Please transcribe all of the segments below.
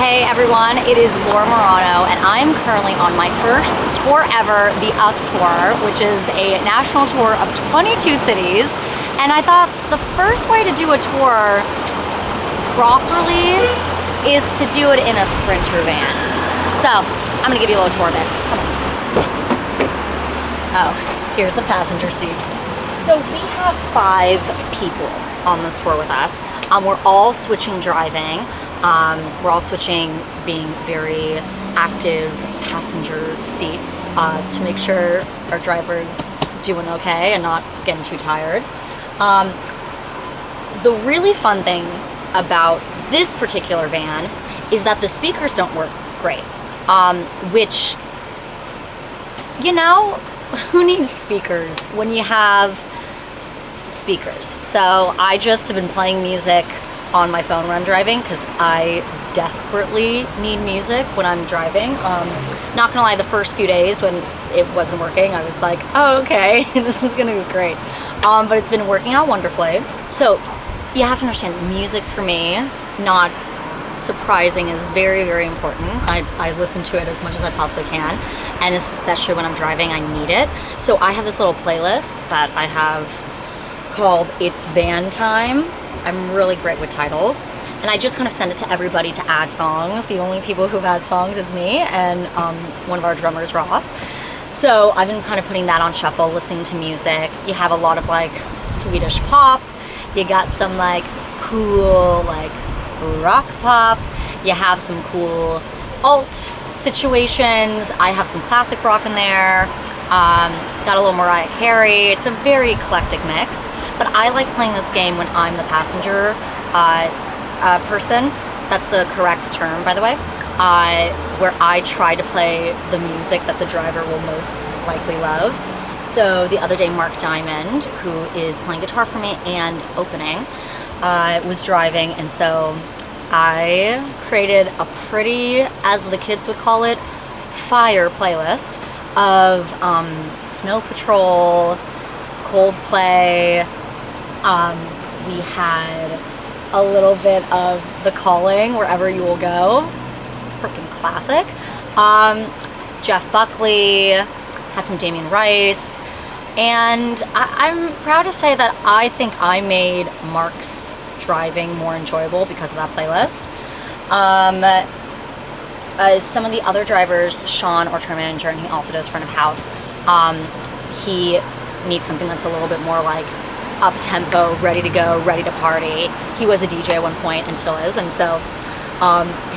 Hey everyone, it is Laura Marano and I'm currently on my first tour ever, the US Tour, which is a national tour of 22 cities. And I thought the first way to do a tour properly is to do it in a Sprinter van. So I'm gonna give you a little tour of it. Come on. Oh, here's the passenger seat. So we have 5 people on this tour with us. We're all switching driving. We're all switching being very active passenger seats to make sure our driver's doing okay and not getting too tired. The really fun thing about this particular van is that the speakers don't work great, which, you know, who needs speakers when you have speakers? So I just have been playing music on my phone when I'm driving because I desperately need music when I'm driving. Not gonna lie, the first few days when it wasn't working, I was like, oh, okay, this is gonna be great. But it's been working out wonderfully. So you have to understand, music for me, not surprising, is very, very important. I listen to it as much as I possibly can, and especially when I'm driving, I need it. So I have this little playlist that I have called It's Van Time. I'm really great with titles, and I just kind of send it to everybody to add songs. The only people who've added songs is me and one of our drummers, Ross. So I've been kind of putting that on shuffle, listening to music. You have a lot of like Swedish pop. You got some like cool like rock pop. You have some cool alt situations. I have some classic rock in there. Got a little Mariah Carey. It's a very eclectic mix, but I like playing this game when I'm the passenger person. That's the correct term, by the way, where I try to play the music that the driver will most likely love. So the other day, Mark Diamond, who is playing guitar for me and opening, was driving, and so I created a pretty, as the kids would call it, fire playlist of Snow Patrol, Coldplay. We had a little bit of The Calling, Wherever You Will Go, freaking classic. Jeff Buckley, had some Damien Rice, and I'm proud to say that I think I made Mark's driving more enjoyable because of that playlist. Some of the other drivers, Sean, our tour manager, and he also does front of house, he needs something that's a little bit more like up-tempo, ready to go, ready to party. He was a DJ at one point and still is, and so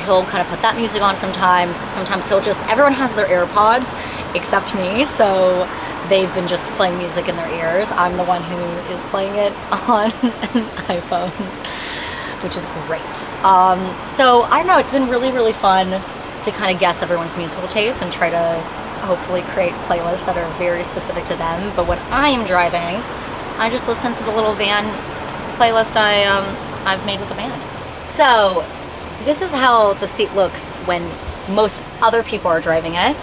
he'll kind of put that music on sometimes. Sometimes he'll just, everyone has their AirPods except me, so they've been just playing music in their ears. I'm the one who is playing it on an iPhone, which is great. So I don't know, it's been really, really fun to kind of guess everyone's musical taste and try to hopefully create playlists that are very specific to them. But when I am driving, I just listen to the little van playlist I've made with the band. So this is how the seat looks when most other people are driving it.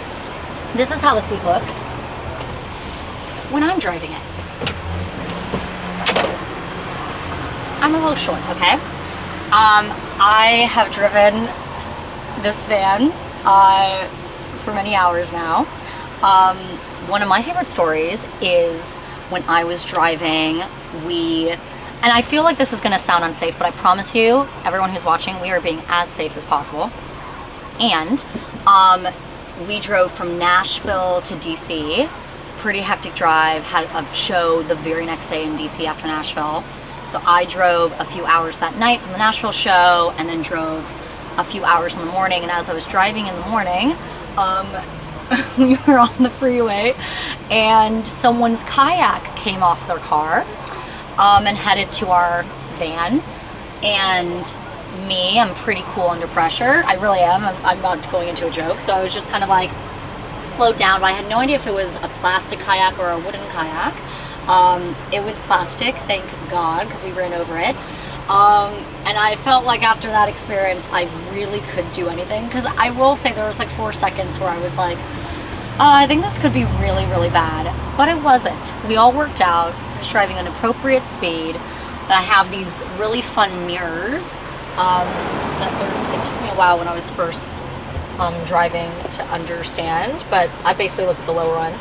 This is how the seat looks when I'm driving it. I'm a little short, okay? I have driven this van for many hours now. One of my favorite stories is when I was driving, and I feel like this is gonna sound unsafe, but I promise you, everyone who's watching, we are being as safe as possible. And we drove from Nashville to DC, pretty hectic drive, had a show the very next day in DC after Nashville. So I drove a few hours that night from the Nashville show and then drove a few hours in the morning. And as I was driving in the morning, we were on the freeway and someone's kayak came off their car and headed to our van. And me, I'm pretty cool under pressure. I really am. I'm not going into a joke. So I was just kind of like slowed down, but I had no idea if it was a plastic kayak or a wooden kayak. It was plastic, thank God, because we ran over it. And I felt like after that experience, I really could do anything. Because I will say there was like 4 seconds where I was like, I think this could be really, really bad. But it wasn't. We all worked out. I was driving an appropriate speed. And I have these really fun mirrors It took me a while when I was first driving to understand, but I basically look at the lower one,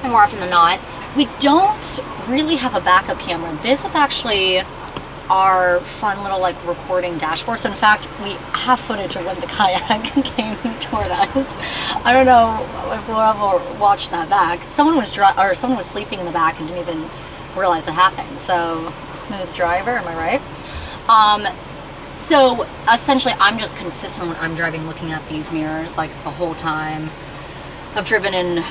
and more often than not, we don't really have a backup camera. This is actually our fun little like recording dashboard. So in fact, we have footage of when the kayak came toward us. I don't know if we'll ever watch that back. Someone was sleeping in the back and didn't even realize it happened. So smooth driver, am I right? So essentially, I'm just consistent when I'm driving, looking at these mirrors like the whole time. I've driven in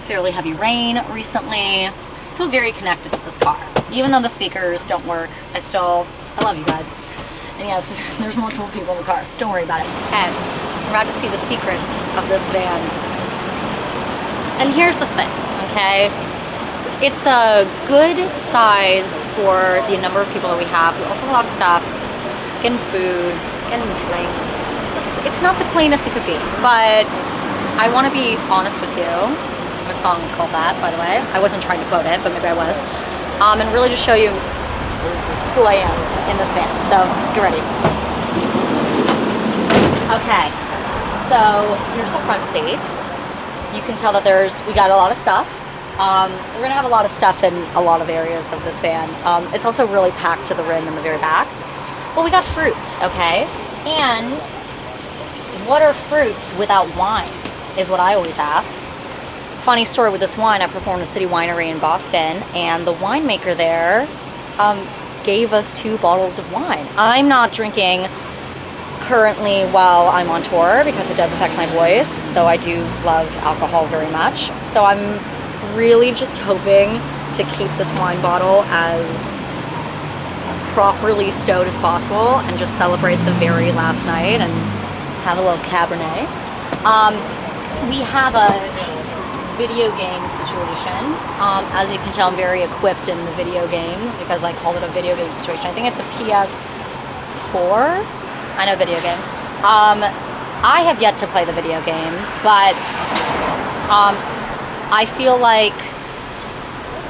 fairly heavy rain recently. I feel very connected to this car. Even though the speakers don't work, I love you guys. And yes, there's multiple people in the car. Don't worry about it. And we're about to see the secrets of this van. And here's the thing, okay? It's a good size for the number of people that we have. We also have a lot of stuff, getting food, getting drinks. So it's not the cleanest it could be, but I want to be honest with you. A song called that, by the way. I wasn't trying to quote it, but maybe I was. And really just show you who I am in this van. So get ready. Okay, so here's the front seat. You can tell that we got a lot of stuff. We're gonna have a lot of stuff in a lot of areas of this van. It's also really packed to the rim in the very back. Well, we got fruits, okay? And what are fruits without wine is what I always ask. Funny story with this wine, I performed at City Winery in Boston, and the winemaker there gave us 2 bottles of wine. I'm not drinking currently while I'm on tour because it does affect my voice, though I do love alcohol very much. So I'm really just hoping to keep this wine bottle as properly stowed as possible and just celebrate the very last night and have a little Cabernet. We have a video game situation. As you can tell, I'm very equipped in the video games because I called it a video game situation. I think it's a PS4. I know video games. I have yet to play the video games, but I feel like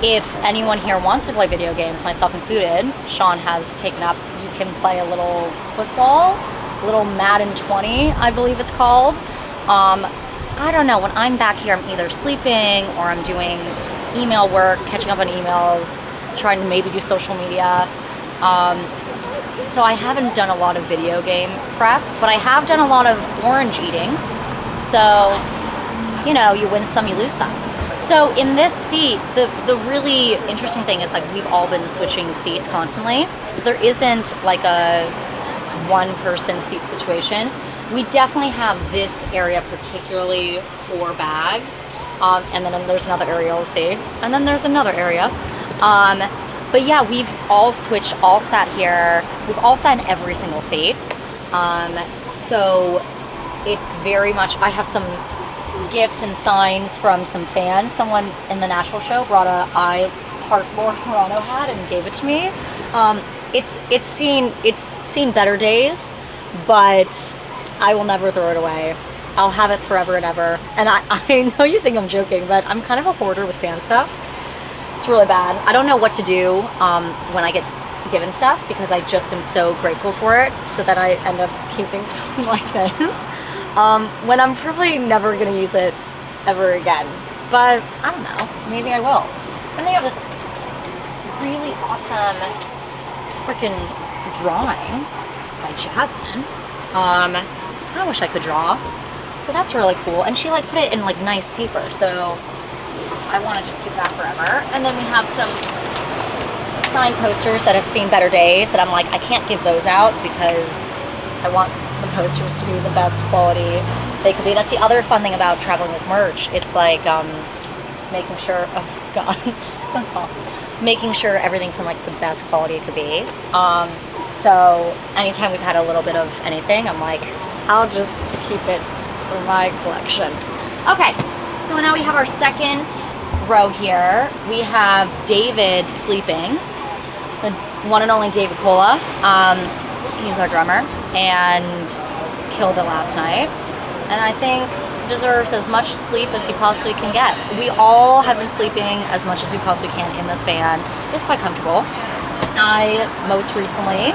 if anyone here wants to play video games, myself included, Sean has taken up, you can play a little football, a little Madden 20, I believe it's called. I don't know, when I'm back here, I'm either sleeping or I'm doing email work, catching up on emails, trying to maybe do social media. So I haven't done a lot of video game prep, but I have done a lot of orange eating. So, you know, you win some, you lose some. So in this seat, the really interesting thing is like we've all been switching seats constantly. So there isn't like a one person seat situation. We definitely have this area particularly for bags, and then there's another area you'll see, and then there's another area. But yeah, we've all switched, all sat here. We've all sat in every single seat. So it's very much, I have some gifts and signs from some fans. Someone in the Nashville show brought a I Heart Laura Marano hat and gave it to me. It's seen better days, but I will never throw it away. I'll have it forever and ever. And I know you think I'm joking, but I'm kind of a hoarder with fan stuff. It's really bad. I don't know what to do when I get given stuff because I just am so grateful for it, so that I end up keeping something like this when I'm probably never gonna use it ever again. But I don't know, maybe I will. And they have this really awesome freaking drawing by Jasmine. I wish I could draw. So that's really cool. And she like put it in like nice paper, so I want to just keep that forever. And then we have some signed posters that have seen better days that I'm like, I can't give those out because I want the posters to be the best quality they could be. That's the other fun thing about traveling with merch. It's like making sure, oh god, don't fall. Making sure everything's in like the best quality it could be. So anytime we've had a little bit of anything, I'm like, I'll just keep it for my collection. Okay, so now we have our second row here. We have David sleeping, the one and only David Cola. He's our drummer and killed it last night. And I think deserves as much sleep as he possibly can get. We all have been sleeping as much as we possibly can in this van. It's quite comfortable. I most recently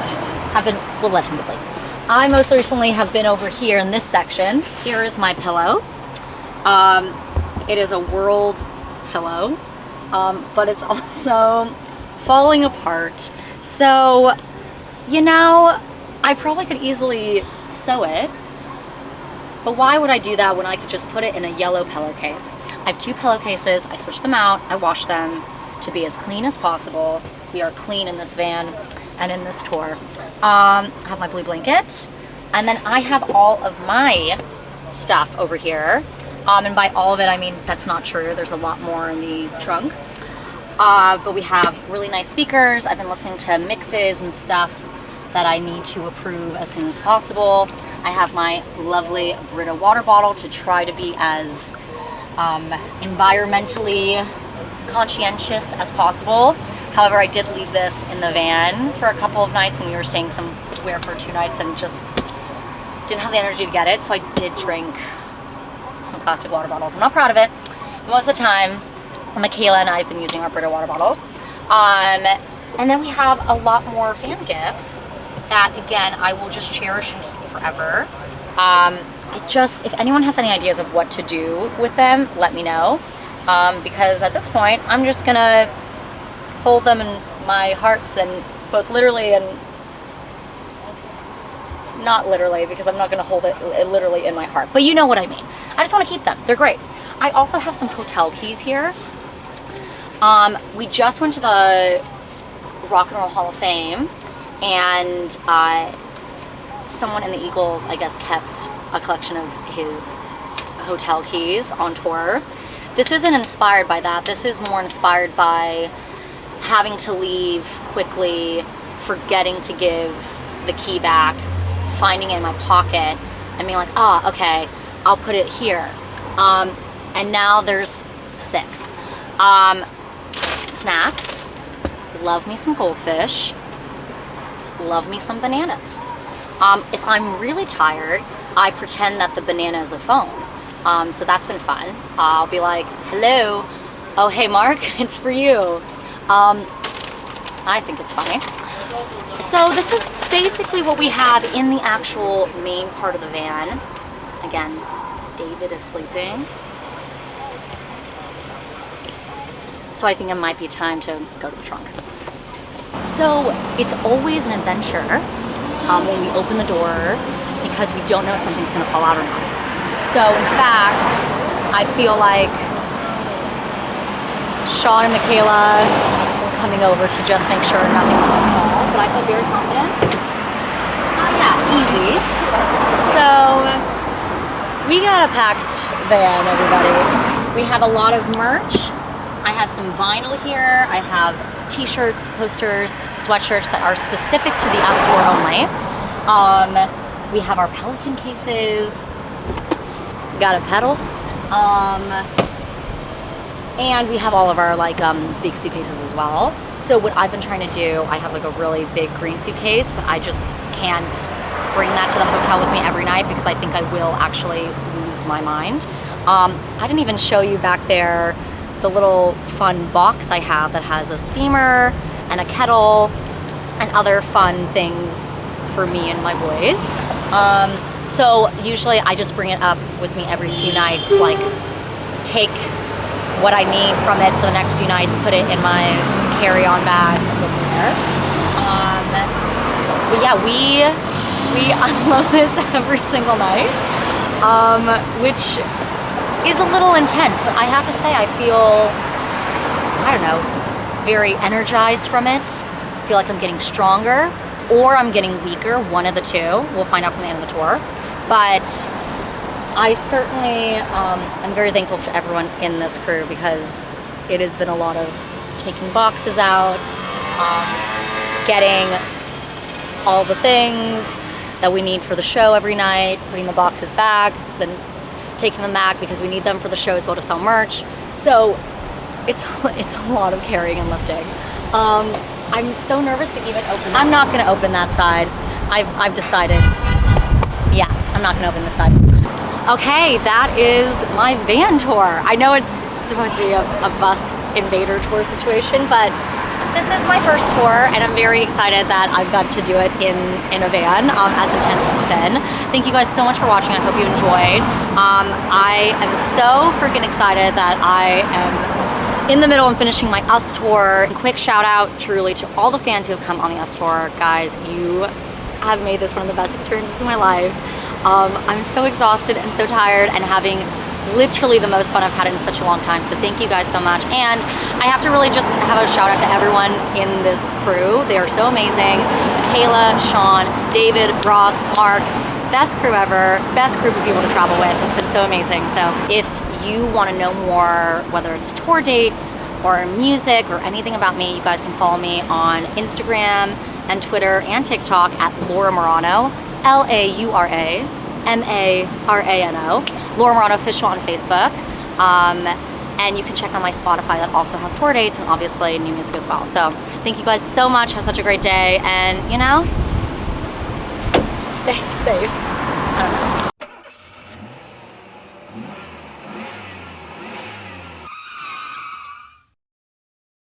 we'll let him sleep. I most recently have been over here in this section. Here is my pillow. It is a world pillow, but it's also falling apart. So, you know, I probably could easily sew it, but why would I do that when I could just put it in a yellow pillowcase? I have 2 pillowcases, I switch them out, I wash them to be as clean as possible. We are clean in this van and in this tour. I have my blue blanket, and then I have all of my stuff over here. And by all of it, I mean, that's not true. There's a lot more in the trunk. But we have really nice speakers. I've been listening to mixes and stuff that I need to approve as soon as possible. I have my lovely Brita water bottle to try to be as environmentally conscientious as possible. However, I did leave this in the van for a couple of nights when we were staying somewhere for 2 nights and just didn't have the energy to get it, so I did drink some plastic water bottles. I'm not proud of it. Most of the time, Michaela and I have been using our Brita water bottles. And then we have a lot more fan gifts that, again, I will just cherish and keep forever. If anyone has any ideas of what to do with them, let me know. Because at this point, I'm just gonna hold them in my hearts, and both literally and not literally, because I'm not gonna hold it literally in my heart, but you know what I mean. I just wanna keep them, they're great. I also have some hotel keys here. We just went to the Rock and Roll Hall of Fame, and someone in the Eagles, I guess, kept a collection of his hotel keys on tour. This isn't inspired by that. This is more inspired by having to leave quickly, forgetting to give the key back, finding it in my pocket, and being like, ah, okay, I'll put it here. And now there's 6. Snacks. Love me some goldfish. Love me some bananas. If I'm really tired, I pretend that the banana is a phone. So that's been fun. I'll be like, hello. Oh, hey, Mark, it's for you. I think it's funny. So this is basically what we have in the actual main part of the van. Again, David is sleeping. So I think it might be time to go to the trunk. So it's always an adventure when we open the door, because we don't know if something's gonna fall out or not. So in fact, I feel like Sean and Michaela were coming over to just make sure nothing was gonna fall, but I feel very confident. Yeah, easy. So we got a packed van, everybody. We have a lot of merch. I have some vinyl here. I have t-shirts, posters, sweatshirts that are specific to the S store only. We have our Pelican cases. Got a pedal. And we have all of our big suitcases as well. So what I've been trying to do, I have like a really big green suitcase, but I just can't bring that to the hotel with me every night because I think I will actually lose my mind. I didn't even show you back there the little fun box I have that has a steamer and a kettle and other fun things for me and my boys. So usually I just bring it up with me every few nights, like take what I need from it for the next few nights, put it in my carry-on bags and go from there. But yeah, we unload this every single night, which is a little intense, but I have to say I feel, I don't know, very energized from it. I feel like I'm getting stronger or I'm getting weaker, one of the two. We'll find out from the end of the tour. But I certainly am very thankful to everyone in this crew because it has been a lot of taking boxes out, getting all the things that we need for the show every night, putting the boxes back, then taking them back because we need them for the show as well to sell merch. So it's a lot of carrying and lifting. I'm so nervous to even open that. I'm not gonna open that side. I've decided, yeah, I'm not gonna open this side. Okay, that is my van tour. I know it's supposed to be a bus invader tour situation, but this is my first tour, and I'm very excited that I've got to do it in a van, as intense as it's been. Thank you guys so much for watching. I hope you enjoyed. I am so freaking excited that I am in the middle of finishing my US tour. Quick shout out truly to all the fans who have come on the US tour. Guys, you have made this one of the best experiences of my life. I'm so exhausted and so tired and having literally the most fun I've had in such a long time, so thank you guys so much. And I have to really just have a shout out to everyone in this crew. They are so amazing. Michaela, Sean, David, Ross, Mark, best crew ever, best group of people to travel with. It's been so amazing. So if you want to know more, whether it's tour dates or music or anything about me, you guys can follow me on Instagram and Twitter and TikTok at Laura Marano, LauraMarano, Laura Marano Official on Facebook. And you can check out my Spotify that also has tour dates and obviously new music as well. So thank you guys so much. Have such a great day, and you know, stay safe. I don't know.